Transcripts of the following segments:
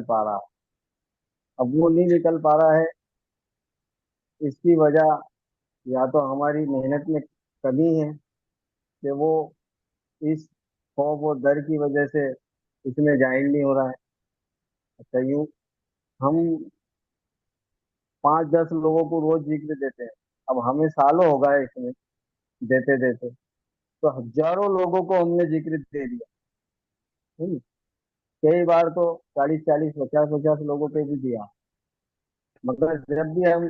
نکل پا رہا ہے۔ اب وہ نہیں نکل پا رہا ہے، اس کی وجہ یا تو ہماری محنت میں کمی ہے کہ وہ اس خوف و ڈر کی وجہ سے اس میں جائن نہیں ہو رہا ہے۔ اچھا، یوں ہم 5-10 لوگوں کو روز ذکر دیتے ہیں، اب ہمیں سالوں ہو گئے اس میں دیتے دیتے، تو ہزاروں لوگوں کو ہم نے ذکر دے دیا۔ ہم، کئی بار تو 40-40 50-50 لوگوں پہ بھی دیا، مگر جب بھی ہم،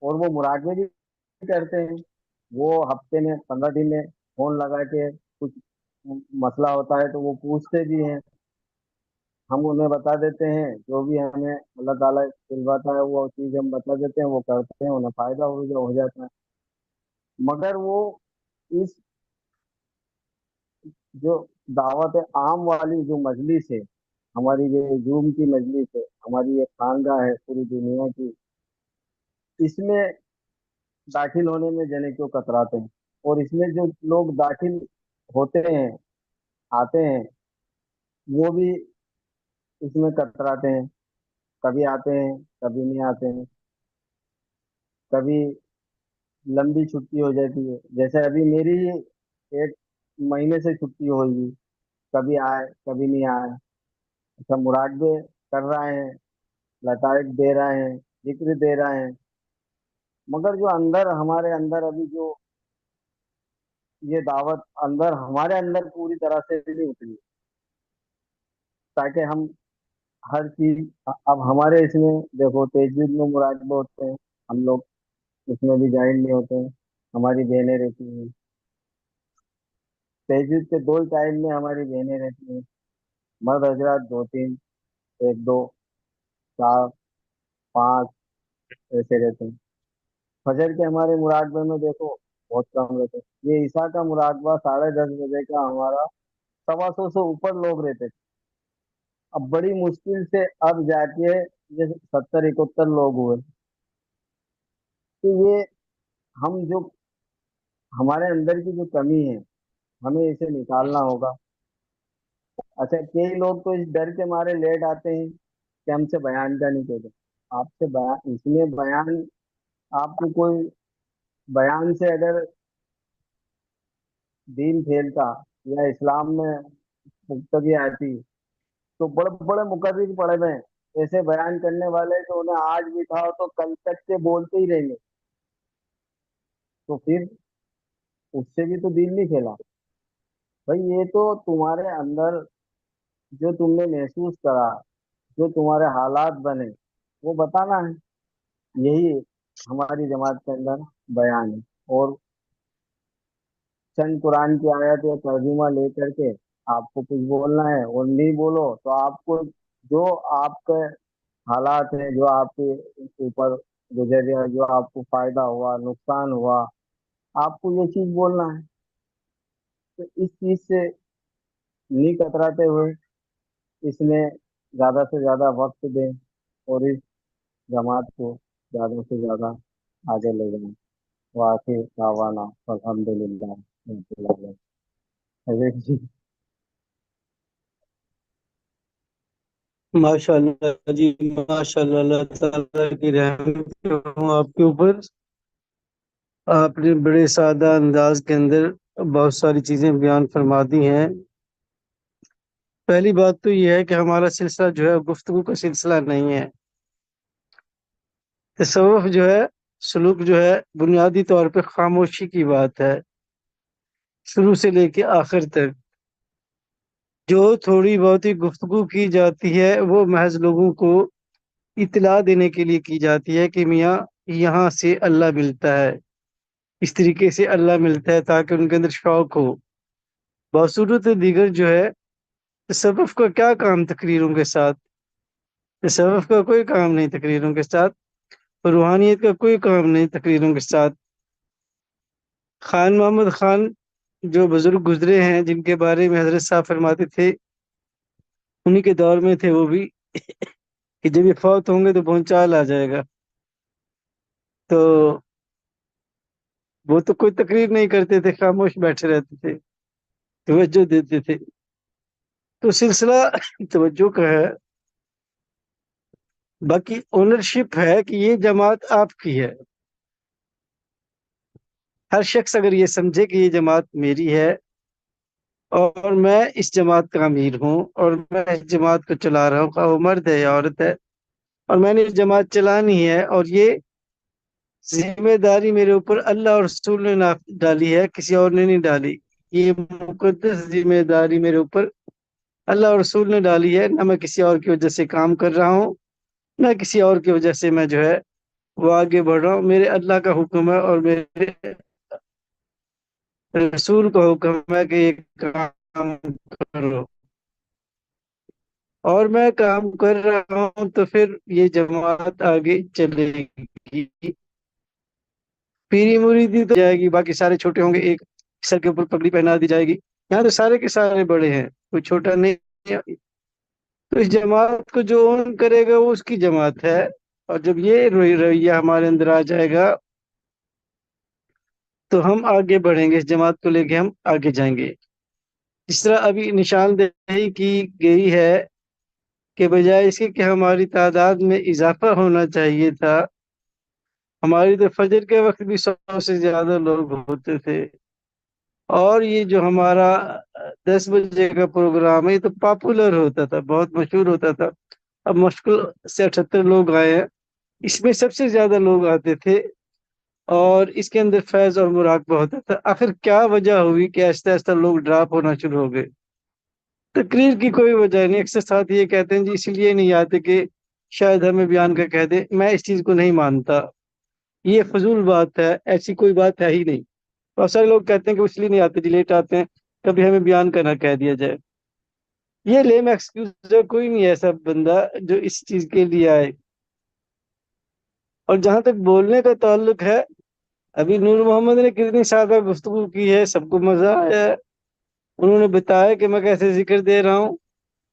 اور وہ مراقبے بھی کرتے ہیں، وہ ہفتے میں 15 دن میں فون لگا کے کچھ مسئلہ ہوتا ہے تو وہ پوچھتے بھی ہیں، ہم انہیں بتا دیتے ہیں، جو بھی ہمیں اللہ تعالیٰ دلواتا ہے وہ چیز ہم بتا دیتے ہیں، وہ کرتے ہیں، انہیں فائدہ ہو جاتا ہے۔ مگر وہ اس جو دعوت عام والی جو مجلس ہے، ہماری جو زوم کی مجلس ہے، ہماری یہ خانقاہ ہے پوری دنیا کی، اس میں داخل ہونے میں جنے کیوں کتراتے ہیں؟ اور اس میں جو لوگ داخل ہوتے ہیں، آتے ہیں، وہ بھی اس میں کتراتے ہیں، کبھی آتے ہیں کبھی نہیں آتے ہیں، کبھی لمبی چھٹی ہو جاتی ہے، جیسے ابھی میری 1 مہینے سے چھٹی ہوئی، کبھی آئے کبھی نہیں آئے۔ اچھا، مراقبے کر رہے ہیں، لطائف دے رہے ہیں، ذکر دے رہے ہیں، مگر جو اندر ہمارے اندر ابھی جو یہ دعوت اندر ہمارے اندر پوری طرح سے نہیں اتری، تاکہ ہم ہر چیز، اب ہمارے اس میں دیکھو تجوید میں مراقبے ہوتے ہیں، ہم لوگ اس میں بھی جائن نہیں ہوتے ہیں، ہماری بہنیں رہتی ہیں، تجوید کے 2 ٹائم میں ہماری بہنیں رہتی ہیں، مرد حضرات 2-3، 1 2 4 5 ایسے رہتے ہیں۔ فجر کے ہمارے مراقبے میں دیکھو بہت کم رہتے ہیں، یہ عشاء کا مراقبہ 10:30 بجے کا ہمارا 125 سے اوپر لوگ رہتے تھے، اب بڑی مشکل سے اب جا کے یہ 70-71 لوگ ہوئے۔ تو یہ ہم جو ہمارے اندر کی جو کمی ہے، ہمیں اسے نکالنا ہوگا۔ اچھا، کئی لوگ تو اس ڈر کے مارے لیٹ آتے ہیں کہ ہم سے بیان کا نہیں کہتے، آپ سے بیان، اس میں بیان، آپ کو کوئی بیان سے اگر دین پھیلتا یا اسلام میں پختگی آتی، تو بڑے بڑے مقرر پڑے ہوئے ہیں ایسے بیان کرنے والے، جو انہیں آج بھی تھا تو کل تک کے بولتے ہی رہیں گے، تو پھر اس سے بھی تو دین نہیں پھیلا۔ بھائی یہ تو تمہارے اندر جو تم نے محسوس کرا، جو تمہارے حالات بنے، وہ بتانا ہے، یہی ہماری جماعت کے اندر بیان ہے۔ اور چند قرآن کی آیت یا ترجمہ لے کر کے آپ کو کچھ بولنا ہے، اور نہیں بولو تو آپ کو جو آپ کے حالات ہیں، جو آپ کے اوپر گزرے، جو آپ کو فائدہ ہوا نقصان ہوا، آپ کو یہ چیز بولنا ہے۔ تو اس چیز سے نہیں کتراتے ہوئے اس میں زیادہ سے زیادہ وقت دیں، اور اس جماعت کو زیادہ سے زیادہ آگے لے جائیں۔ واقعی دعوانا الحمد للہ رب العالمین۔ حضرت جی، ماشاء اللہ جی، ماشاء اللہ، اللہ تعالیٰ کی رحمت ہوں آپ کے اوپر۔ آپ نے بڑے سادہ انداز کے اندر بہت ساری چیزیں بیان فرما دی ہیں۔ پہلی بات تو یہ ہے کہ ہمارا سلسلہ جو ہے گفتگو کا سلسلہ نہیں ہے۔ تصوف جو ہے، سلوک جو ہے، بنیادی طور پہ خاموشی کی بات ہے، شروع سے لے کے آخر تک۔ جو تھوڑی بہت ہی گفتگو کی جاتی ہے وہ محض لوگوں کو اطلاع دینے کے لیے کی جاتی ہے کہ میاں یہاں سے اللہ ملتا ہے، اس طریقے سے اللہ ملتا ہے، تاکہ ان کے اندر شوق ہو۔ بصورت دیگر جو ہے، تصوف کا کیا کام تقریروں کے ساتھ؟ تصوف کا کوئی کام نہیں تقریروں کے ساتھ، روحانیت کا کوئی کام نہیں تقریروں کے ساتھ۔ خان محمد خان جو بزرگ گزرے ہیں، جن کے بارے میں حضرت صاحب فرماتے تھے، انہی کے دور میں تھے وہ بھی، کہ جب یہ فوت ہوں گے تو بھونچال آ جائے گا، تو وہ تو کوئی تقریر نہیں کرتے تھے، خاموش بیٹھے رہتے تھے، توجہ دیتے تھے۔ تو سلسلہ توجہ کا ہے، باقی اونرشپ ہے کہ یہ جماعت آپ کی ہے. ہر شخص اگر یہ سمجھے کہ یہ جماعت میری ہے اور میں اس جماعت کا امیر ہوں اور میں اس جماعت کو چلا رہا ہوں، خواہ وہ مرد ہے یا عورت ہے، اور میں نے یہ جماعت چلانی ہے، اور یہ ذمہ داری میرے اوپر اللہ اور رسول نے ڈالی ہے، کسی اور نے نہیں ڈالی. یہ مقدس ذمہ داری میرے اوپر اللہ اور رسول نے ڈالی ہے. نہ میں کسی اور کی وجہ سے کام کر رہا ہوں، نہ کسی اور کی وجہ سے میں جو ہے وہ آگے بڑھ رہا ہوں. میرے اللہ کا حکم ہے اور میرے رسول کا حکم ہے کہ یہ کام کرو، اور میں کام کر رہا ہوں، تو پھر یہ جماعت آگے چلے گی. پیری مریدی تو جائے گی، باقی سارے چھوٹے ہوں گے، ایک سر کے اوپر پگڑی پہنا دی جائے گی. یہاں تو سارے کے سارے بڑے ہیں، کوئی چھوٹا نہیں ہے. تو اس جماعت کو جو اون کرے گا وہ اس کی جماعت ہے. اور جب یہ رویہ ہمارے اندر آ جائے گا تو ہم آگے بڑھیں گے، اس جماعت کو لے کے ہم آگے جائیں گے. جس طرح ابھی نشاندہی کی گئی ہے کہ بجائے اس کے کہ ہماری تعداد میں اضافہ ہونا چاہیے تھا، ہماری تو فجر کے وقت بھی 100 سے زیادہ لوگ ہوتے تھے. اور یہ جو ہمارا 10 بجے کا پروگرام ہے یہ تو پاپولر ہوتا تھا، بہت مشہور ہوتا تھا. اب مشکل سے 78 لوگ آئے ہیں، اس میں سب سے زیادہ لوگ آتے تھے اور اس کے اندر فیض اور مراقبہ ہوتا تھا. آخر کیا وجہ ہوئی کہ آہستہ آہستہ لوگ ڈراپ ہونا شروع ہو گئے؟ تقریر کی کوئی وجہ نہیں. اکثر ساتھ یہ کہتے ہیں جی اس لیے نہیں آتے کہ شاید ہمیں بیان کا کہہ دے. میں اس چیز کو نہیں مانتا، یہ فضول بات ہے، ایسی کوئی بات ہے ہی نہیں. بہت سارے لوگ کہتے ہیں کہ اس لیے نہیں آتے جی لیٹ آتے ہیں، کبھی ہمیں بیان کرنا کہہ دیا جائے. یہ لیم ایکسکیوز ہے، کوئی نہیں ایسا بندہ جو اس چیز کے لیے آئے. اور جہاں تک بولنے کا تعلق ہے، ابھی نور محمد نے کتنی سادہ گفتگو کی ہے، سب کو مزہ آیا ہے. انہوں نے بتایا کہ میں کیسے ذکر دے رہا ہوں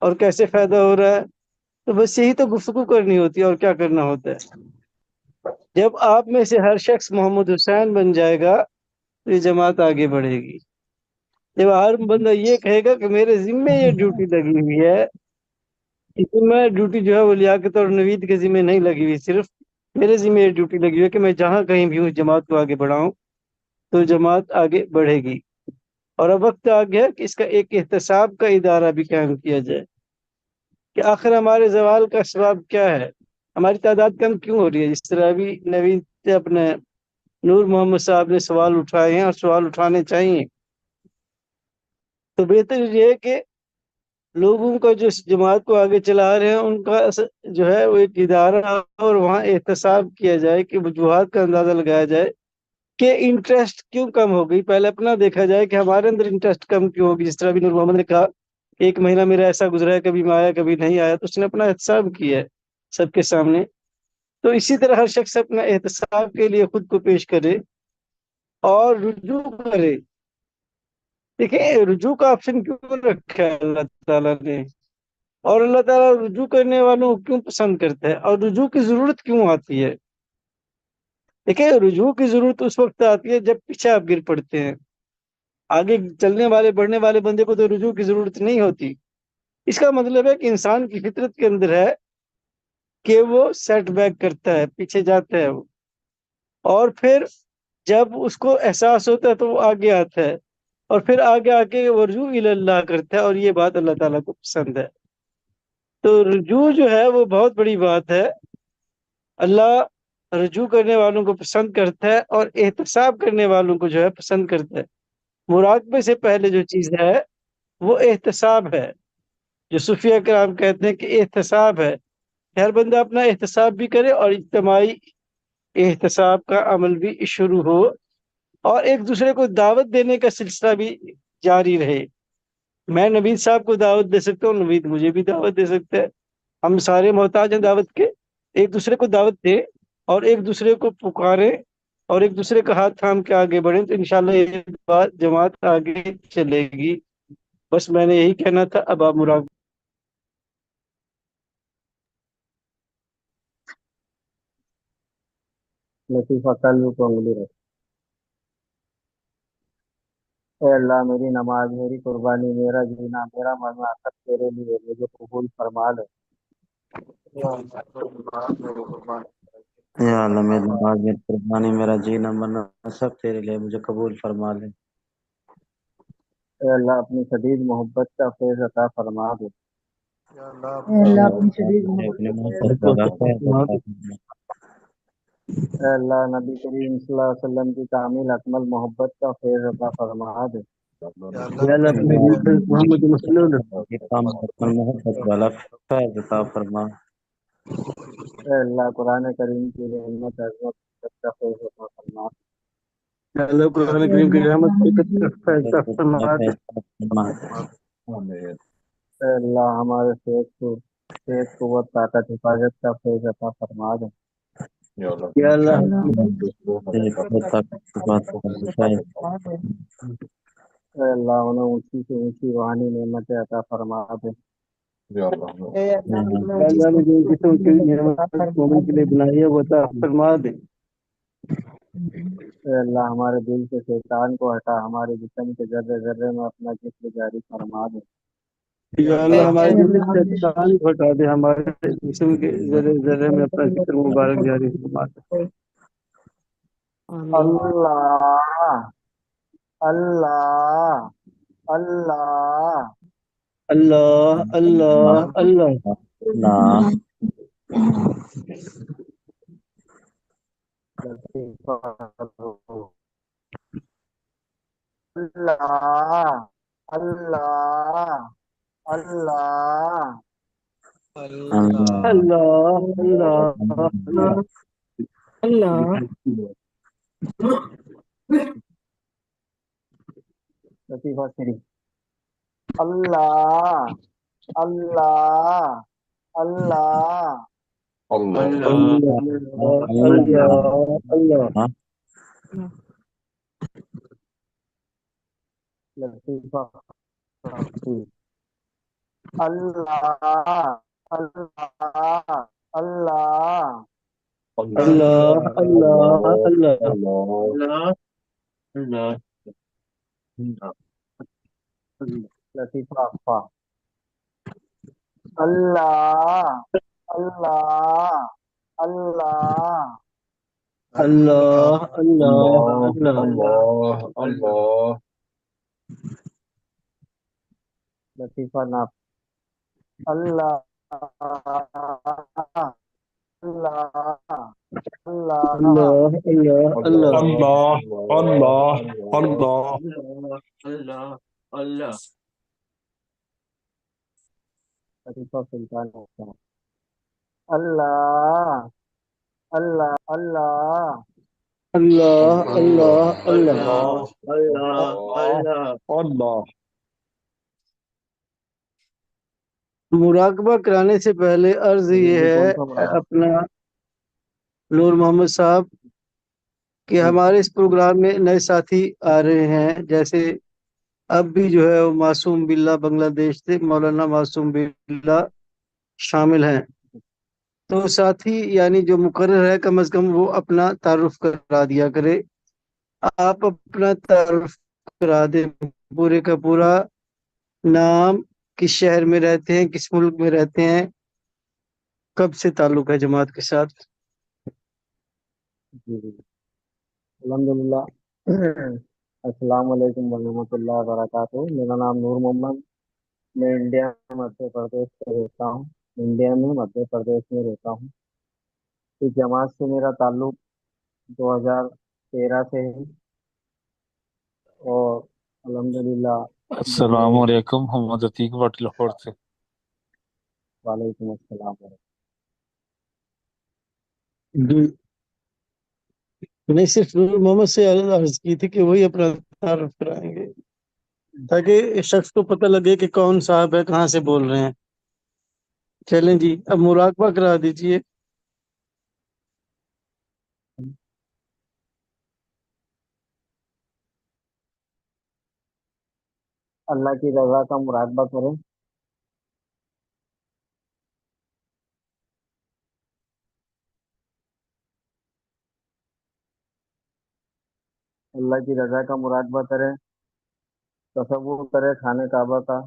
اور کیسے فائدہ ہو رہا ہے. تو بس یہی تو گفتگو کرنی ہوتی ہے، اور کیا کرنا ہوتا ہے. جب آپ میں سے ہر شخص محمد حسین بن جائے گا تو یہ جماعت آگے بڑھے گی. جب ہر بندہ یہ کہے گا کہ میرے ذمے یہ ڈیوٹی لگی ہوئی ہے، اس میں ڈیوٹی جو ہے وہ لیاقت اور نوید کے ذمہ نہیں لگی ہوئی، صرف میرے ذمہ یہ ڈیوٹی لگی ہوئی ہے کہ میں جہاں کہیں بھی ہوں جماعت کو آگے بڑھاؤں، تو جماعت آگے بڑھے گی. اور اب وقت آ گیا کہ اس کا ایک احتساب کا ادارہ بھی قائم کیا جائے کہ آخر ہمارے زوال کا اسباب کیا ہے، ہماری تعداد کم کیوں ہو رہی ہے. جس طرح ابھی نوید اپنے نور محمد صاحب نے سوال اٹھائے ہیں اور سوال اٹھانے چاہیے. تو بہتر یہ ہے کہ لوگوں کا جو اس جماعت کو آگے چلا رہے ہیں ان کا جو ہے وہ ایک ادارہ اور وہاں احتساب کیا جائے کہ وجوہات کا اندازہ لگایا جائے کہ انٹرسٹ کیوں کم ہو گئی. پہلے اپنا دیکھا جائے کہ ہمارے اندر انٹرسٹ کم کیوں ہوگی. جس طرح بھی نور محمد نے کہا ایک مہینہ میرا ایسا گزرا ہے، کبھی میں آیا کبھی نہیں آیا، تو اس نے اپنا احتساب کیا ہے سب کے سامنے. تو اسی طرح ہر شخص اپنا احتساب کے لیے خود کو پیش کرے اور رجوع کرے. دیکھیں رجوع کا آپشن کیوں رکھا ہے اللہ تعالیٰ نے، اور اللہ تعالیٰ رجوع کرنے والوں کو کیوں پسند کرتا ہے، اور رجوع کی ضرورت کیوں آتی ہے. دیکھیں رجوع کی ضرورت اس وقت آتی ہے جب پیچھے آپ گر پڑتے ہیں. آگے چلنے والے بڑھنے والے بندے کو تو رجوع کی ضرورت نہیں ہوتی. اس کا مطلب ہے کہ انسان کی فطرت کے اندر ہے کہ وہ سیٹ بیک کرتا ہے، پیچھے جاتا ہے وہ، اور پھر جب اس کو احساس ہوتا ہے تو وہ آگے آتا ہے، اور پھر آگے آ کے وہ رجوع اللہ کرتا ہے. اور یہ بات اللہ تعالیٰ کو پسند ہے. تو رجوع جو ہے وہ بہت بڑی بات ہے. اللہ رجوع کرنے والوں کو پسند کرتا ہے اور احتساب کرنے والوں کو جو ہے پسند کرتا ہے. مراقبے سے پہلے جو چیز ہے وہ احتساب ہے، جو صوفیہ کرام کہتے ہیں کہ احتساب ہے کہ ہر بندہ اپنا احتساب بھی کرے اور اجتماعی احتساب کا عمل بھی شروع ہو، اور ایک دوسرے کو دعوت دینے کا سلسلہ بھی جاری رہے. میں نوید صاحب کو دعوت دے سکتا ہوں، نوید مجھے بھی دعوت دے سکتا ہے. ہم سارے محتاج ہیں دعوت کے. ایک دوسرے کو دعوت دیں اور ایک دوسرے کو پکاریں اور ایک دوسرے کا ہاتھ تھام کے آگے بڑھیں، تو انشاءاللہ یہ بات جماعت آگے چلے گی. بس میں نے یہی کہنا تھا. اب آپ مراد لطیفہ قلب کو انگلی رکھ. اے اللہ میری نماز، میری قربانی، میرا جینا، میرا مرنا سب تیرے لیے، مجھے قبول فرما لے. یا اللہ میری نماز میں قربانی، میرا جینا مرنا سب تیرے لیے، مجھے قبول فرما لے۔ اے اللہ اپنی شدید محبت کا فیض عطا فرما دے۔ اے اللہ اپنی شدید مجھے محبت اپنے کا فیض محبت عطا والا فرما فیض عطا فرما۔ اے اللہ نبی کریم صلی اللہ علیہ وسلم کی کامل اکمل محبت کا فیض عطا فرما دے۔ یا اللہ اپنے دین پر محمد صلی اللہ علیہ یہ کام اپنا محبت والا فیض عطا فرما۔ اے اللہ قرآن کریم کی رحمت عظمت برکت کا فیض عطا فرما دے۔ یا اللہ قرآن اے کریم کی اللہ رحمت قرآن برکت مجید کا فیض عطا فرما دے۔ فیض عطا فرما۔ اے اللہ ہمارے صحت قوت طاقت حفاظت کا فیض عطا فرما دے۔ یا اے اللہ اللہ ہم ہماری صحت تیرے قوت قوت طاقت طاقت کی بات کا کا فیض عطا فیض۔ فرما دے۔ اے اللہ انہیں اونچی سے اونچی روحانی نعمتیں عطا فرما دے۔ اے اللہ یا انہیں جس اللہ نے جو طریقے قسم کی کی نعمت عطا نعمت فرما مومن کے دے۔ لیے بنائی ہے وہ عطا فرما دے۔ اے اللہ ہمارے دل سے شیطان کو ہٹا ہمارے جسم کے ذرے ذرے میں اپنا جسم جاری فرما دے۔ یا اللہ ہمارے اے دل اللہ سے ہمیں شیطان کو ہٹا دے، ہمارے جسم کے ذرے ذرے میں اپنا ذکر مبارک جاری فرما دے۔ اللہ اللہ اللہ اللہ اللہ اللہ اللہ اللہ اللہ اللہ اللہ اللہ اللہ اللہ اللہ لطیفہ شریف اللہ اللہ اللہ اللہ اللہ اللہ لطیفہ اللہ اللہ اللہ اللہ اللہ اللہ اللہ لطیفہ افا اللہ اللہ اللہ اللہ اللہ اللہ لطیفہ ناف اللہ اللہ اللہ اللہ اللہ لطیفہ سلطان حسین اللہ اللہ اللہ اللہ اللہ اللہ اللہ مراقبہ کرانے سے پہلے عرض یہ ہے اپنا نور محمد صاحب کہ ہمارے اس پروگرام میں نئے ساتھی آ رہے ہیں، جیسے اب بھی جو ہے وہ معصوم باللہ بنگلہ دیش سے مولانا معصوم باللہ شامل ہیں، تو ساتھی یعنی جو مقرر ہے کم از کم وہ اپنا تعارف کرا دیا کرے۔ آپ اپنا تعارف کرا دیں، پورے کا پورا نام، کس شہر میں رہتے ہیں، کس ملک میں رہتے ہیں، کب سے تعلق ہے جماعت کے ساتھ۔ الحمدللہ السلام علیکم ورحمۃ اللہ وبرکاتہ۔ میرا نام نور محمد، میں انڈیا مدھیہ پردیش سے رہتا ہوں، انڈیا میں مدھیہ پردیش میں رہتا ہوں۔ اس جماعت سے میرا تعلق 2013 سے ہے، اور الحمدللہ السلام علیکم، محمد عتیق بٹ لاہور سے۔ وعلیکم السلام جی نہیں، صرف نور محمد سے عرض کی تھی کہ وہی اپنا تعارف کرائیں گے تاکہ شخص کو پتہ لگے کہ کون صاحب ہے، کہاں سے بول رہے ہیں۔ چلیں جی، اب مراقبہ کرا دیجئے۔ اللہ کی رضا کا مراقبہ کریں۔ اللہ کی رضا کا مراقبہ کریں، تصور کرے خانہ کعبہ کا،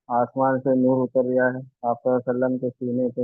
آسمان سے نور اتر رہا ہے آپ صلی اللہ علیہ وسلم کے سینے پہ،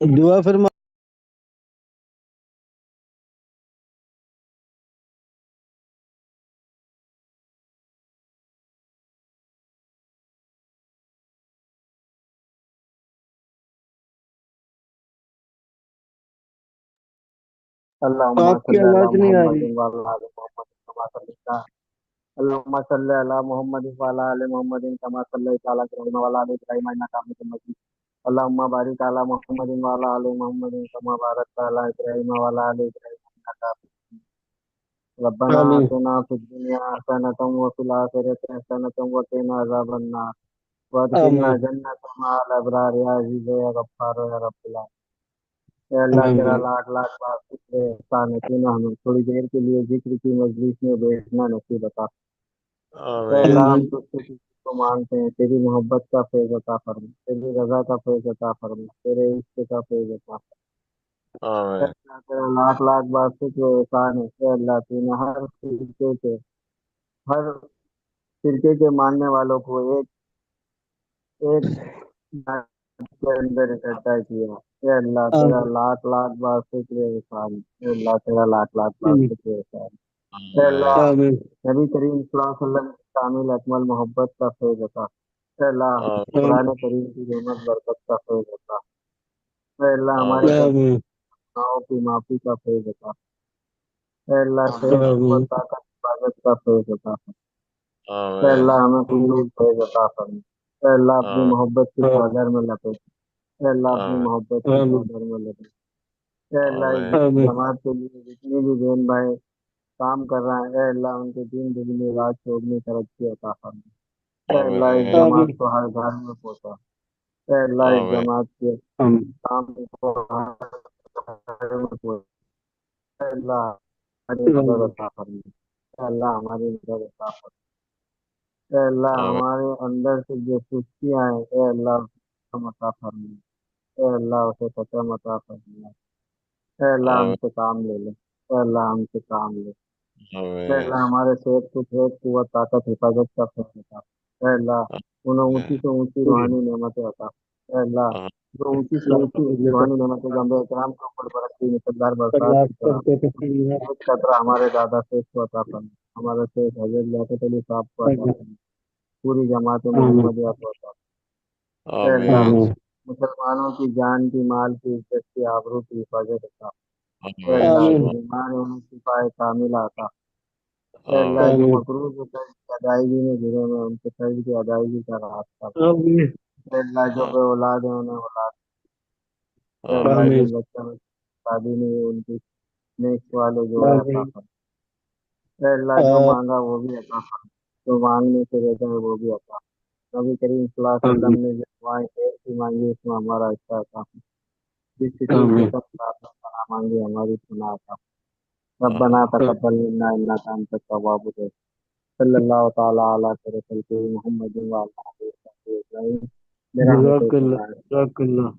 دعا فرما. اللهم آپ کی صل على آواز نہیں آ محمد رہی. وعلى آل محمد كما صليت اللهم صل على محمد وعلى آل محمد كما صليت على إبراهيم وعلى آل إبراهيم إنك حميد مجيد اللهم بارك على محمد وعلى آل محمد كما باركت على إبراهيم وعلى آل إبراهيم إنك حميد مجيد ربنا آمین. آتنا في الدنيا حسنة وفي الآخرة حسنة وقنا عذاب النار وادخلنا آمین. جنة مع الأبرار يا عزيز يا غفار يا رب العالمين اے اللہ تیرا آمین. لاکھ لاکھ بار شکر ہے احسان ہے تو نہ ہمیں تھوڑی دیر کے لیے ذکر کی مجلس میں بیٹھنا نصیب عطا اے اللہ ہم آمین. تجھ سے کسی کو مانگتے ہیں تیری محبت کا فیض عطا فرما تیری رضا کا فیض عطا فرما تیرے عشق کا فیض عطا فرما اے اللہ تیرا لاکھ لاکھ بار شکر و احسان ہے اے اللہ تو نے ہر فرقے کے ماننے والوں کو ایک ایک کے اندر اکٹھا کیا اے اللہ تیرا آمین. لاکھ لاکھ بار شکر و احسان اے اللہ تیرا لاکھ لاکھ بار شکر و احسان اے اللہ آمین. نبی کریم صلی اللہ علیہ وسلم کی کامل اکمل محبت کا فیض عطا اے اللہ آمین. قرآن کریم کی رحمت برکت کا فیض عطا اے اللہ ہمارے سب آمین. گناہوں کی معافی کا فیض عطا اے اللہ صحت آمین. قوت طاقت حفاظت کا فیض عطا اے اللہ ہمیں قبول فیض عطا فرما اے اللہ اپنی محبت کی چادر میں لپیٹ اے اللہ اپنی محبت کی آمین. چادر میں لپیٹ اے اللہ اس آمین. جماعت کے لیے جتنے بھی بہن بھائی کام کر رہے ہیں اے اللہ ان کے دین دگنی رات چوگنی ترقی عطا فرما اے اللہ اس آمین. جماعت کو ہر گھر میں پہنچا اے اللہ اس جماعت کے آمین. کام کو ہر گھر میں پہنچا اے اللہ ہماری مدد عطا فرما اے اللہ ہماری مدد عطا فرما اے اللہ ہمارے اندر سے جو سستیاں ہیں اے اللہ اسے عطا فرما اے اللہ اسے ختم عطا فرما اے اللہ ہم سے کام لے لے اے اللہ ہم سے کام لے اے اللہ ہمارے صحت کو صحت قوت طاقت حفاظت کا فیصلہ عطا اے اللہ انہیں اونچی سے اونچی روحانی نعمتیں عطا اے اللہ جو اونچی سے اونچی روحانی نعمتیں جو انبیاء کرام کے اوپر برستی مقدار برسات کی طرح ایک قطرہ ہمارے دادا شیخ کو عطا فرما ہمارے شیخ حضرت لیاقت علی صاحب کو عطا فرما پوری جماعت محمدیہ کو عطا فرما اے اللہ آمین. مسلمانوں کی جان کی مال کی عزت کی آبرو کی حفاظت عطا اے اللہ آمین. جو بیمار ہیں انہیں شفا کاملہ عطا اے اللہ جو آمین. مقروض قرض کی ادائیگی میں گرے ہوئے ہیں ان کے قرض کی ادائیگی کا راستہ آمین. اے اللہ جو بے اولاد ہیں انہیں اولاد اے اللہ آمین. جن بچوں میں شادی نہیں ہوئی ان کی نیک والے جو ہے عطا آمین. فرما اے اللہ جو مانگا وہ بھی عطا فرما جو مانگنے سے رہتا ہے وہ بھی عطا فرما نبی کریم صلی اللہ علیہ آمین. وسلم نے جو دعائیں خیر کی مانگی اس میں ہمارا حصہ عطا فرما جس چیز سے آمین. سب پناہ مانگی ہماری پناہ عطا فرما ربنا تقبل منا انك انت التواب الرحيم صلی اللہ تعالیٰ علیہ خلقہ محمد وعلیہ آلہ وصحبہ اجمعین جزاک برحمتک اللہ. یا جزاک اللہ.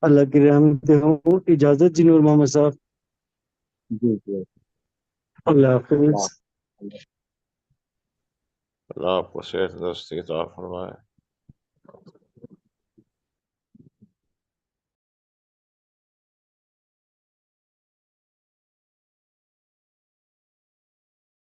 اللہ کی رحمت ہوں. اجازت جی نور محمد صاحب. جی جی اللہ حافظ. اللہ اللہ آپ کو صحت درستی عطا فرمائے.